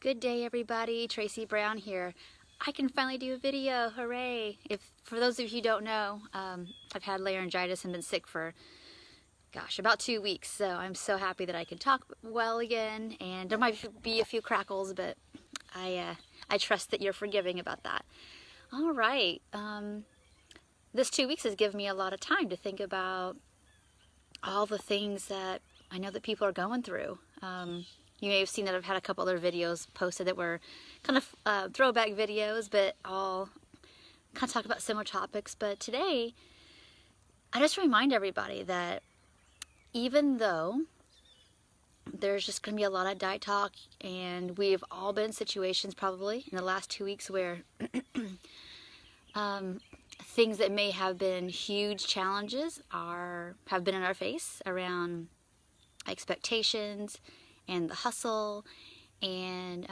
Good day, everybody. Tracy Brown here. I can finally do a video. Hooray! For those of you who don't know, I've had laryngitis and been sick for, about 2 weeks. So I'm so happy that I can talk well again. And there might be a few crackles, but I trust that you're forgiving about that. All right. This 2 weeks has given me a lot of time to think about all the things that I know that people are going through. You may have seen that I've had a couple other videos posted that were kind of throwback videos, but all kind of talk about similar topics. But today, I just remind everybody that even though there's just going to be a lot of diet talk, and we've all been in situations probably in the last 2 weeks where things that may have been huge challenges have been in our face around expectations and the hustle, and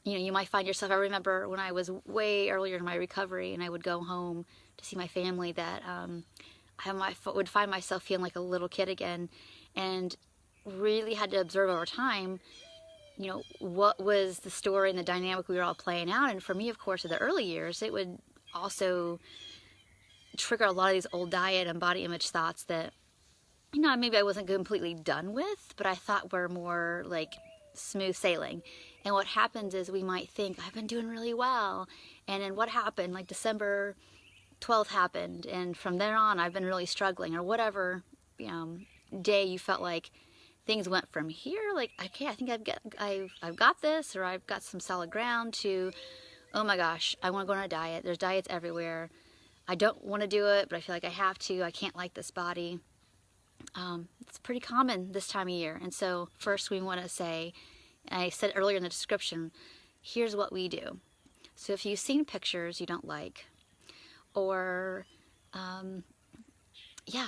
you might find yourself, I remember when I was way earlier in my recovery and I would go home to see my family, that I would find myself feeling like a little kid again, and really had to observe over time, what was the story and the dynamic we were all playing out. And for me, of course, in the early years, it would also trigger a lot of these old diet and body image thoughts that maybe I wasn't completely done with, but I thought were more like smooth sailing. And what happens is we might think, I've been doing really well. And then what happened? Like December 12th happened. And from there on, I've been really struggling, or whatever day you felt like things went from here, like, okay, I think I've got this, or I've got some solid ground, to, oh my gosh, I want to go on a diet. There's diets everywhere. I don't want to do it, but I feel like I have to. I can't like this body. It's pretty common this time of year. And so first we want to say, I said earlier in the description, here's what we do. So if you've seen pictures you don't like, or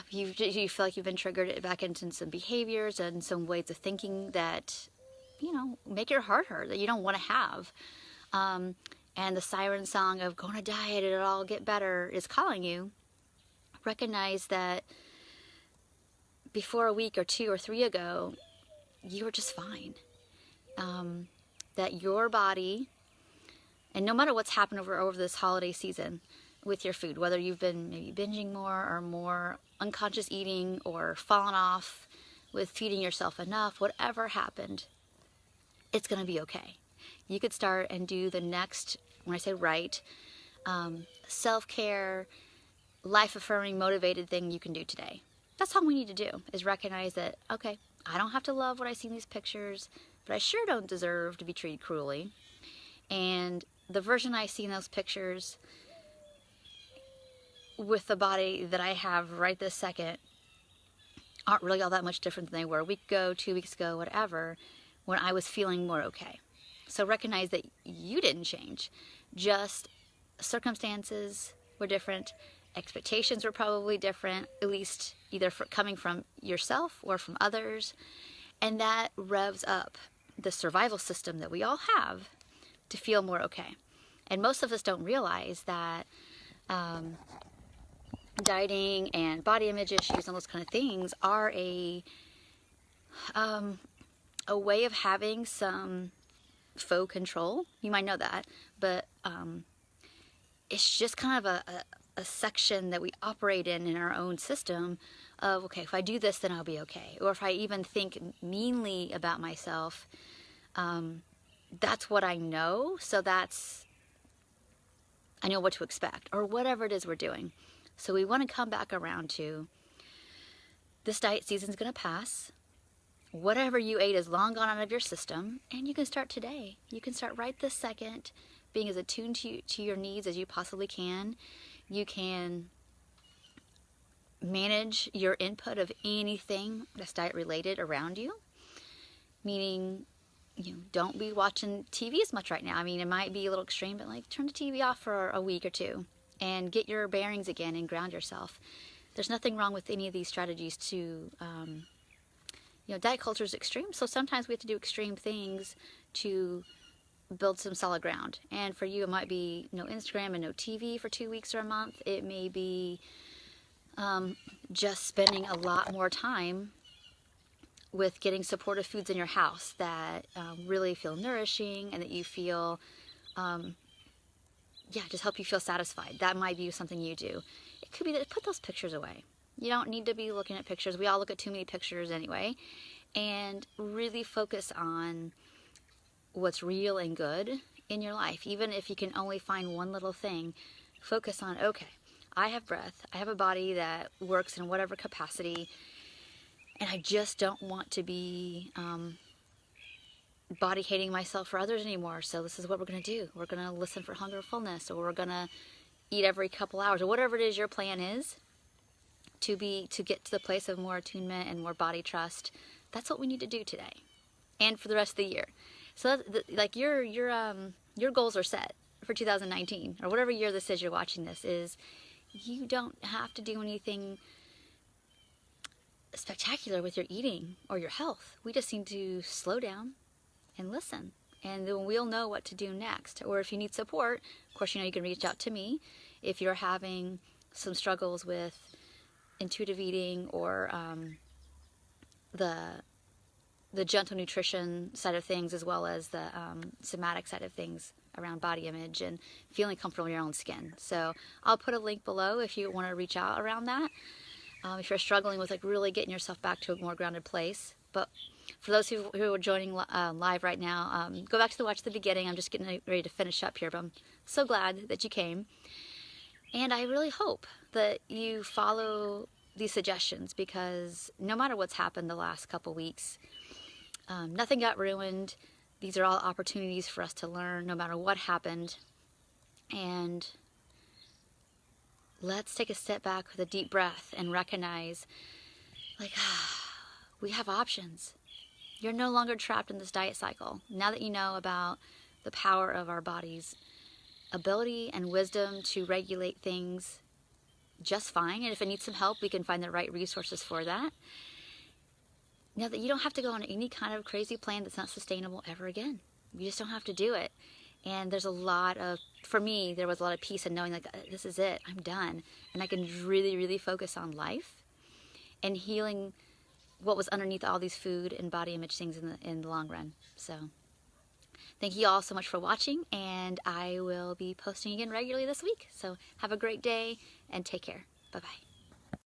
you feel like you've been triggered back into some behaviors and some ways of thinking that make your heart hurt, that you don't want to have, and the siren song of go on a diet, it'll all get better, is calling you, recognize that before a week or 2 or 3 ago, you were just fine. That your body, and no matter what's happened over this holiday season with your food, whether you've been maybe binging more or more unconscious eating, or fallen off with feeding yourself enough, whatever happened, it's going to be okay. You could start and do the next, when I say right, self-care, life-affirming, motivated thing you can do today. That's all we need to do, is recognize that, okay, I don't have to love what I see in these pictures, but I sure don't deserve to be treated cruelly. And the version I see in those pictures, with the body that I have right this second, aren't really all that much different than they were a week ago, 2 weeks ago, whatever, when I was feeling more okay. So recognize that you didn't change. Just circumstances were different. Expectations were probably different, at least either coming from yourself or from others. And that revs up the survival system that we all have to feel more okay. And most of us don't realize that dieting and body image issues and those kind of things are a way of having some faux control. You might know that, but it's just kind of a section that we operate in our own system of, okay, if I do this, then I'll be okay. Or if I even think meanly about myself, that's what I know. So I know what to expect, or whatever it is we're doing. So we want to come back around to, this diet season's going to pass. Whatever you ate is long gone out of your system, and you can start today. You can start right this second, being as attuned to your needs as you possibly can. You can manage your input of anything that's diet related around you, meaning don't be watching TV as much right now. I mean, it might be a little extreme, but like turn the TV off for a week or 2 and get your bearings again and ground yourself. There's nothing wrong with any of these strategies to, diet culture is extreme, so sometimes we have to do extreme things to build some solid ground. And for you, it might be no Instagram and no TV for 2 weeks or a month. It may be just spending a lot more time with getting supportive foods in your house that really feel nourishing and that you feel, just help you feel satisfied. That might be something you do. It could be that put those pictures away. You don't need to be looking at pictures. We all look at too many pictures anyway. And really focus on what's real and good in your life. Even if you can only find one little thing, focus on, okay, I have breath. I have a body that works in whatever capacity. And I just don't want to be body hating myself for others anymore. So this is what we're going to do. We're going to listen for hunger or fullness, or we're going to eat every couple hours, or whatever it is your plan is to get to the place of more attunement and more body trust. That's what we need to do today and for the rest of the year. So like your goals are set for 2019 or whatever year this is you're watching this. Is you don't have to do anything spectacular with your eating or your health. We just need to slow down and listen, and then we'll know what to do next. Or if you need support, of course, you can reach out to me if you're having some struggles with intuitive eating or the gentle nutrition side of things, as well as the somatic side of things around body image and feeling comfortable in your own skin. So I'll put a link below if you want to reach out around that. If you're struggling with really getting yourself back to a more grounded place. But for those who are joining live right now, go back to watch the beginning. I'm just getting ready to finish up here, but I'm so glad that you came. And I really hope that you follow these suggestions, because no matter what's happened the last couple weeks, nothing got ruined. These are all opportunities for us to learn no matter what happened. And let's take a step back with a deep breath and recognize, we have options. You're no longer trapped in this diet cycle. Now that you know about the power of our body's ability and wisdom to regulate things just fine, and if it needs some help, we can find the right resources for that. Now that you don't have to go on any kind of crazy plan that's not sustainable ever again. You just don't have to do it. And there's for me, there was a lot of peace in knowing this is it, I'm done. And I can really, really focus on life and healing what was underneath all these food and body image things in the long run. So thank you all so much for watching, and I will be posting again regularly this week. So have a great day and take care. Bye-bye.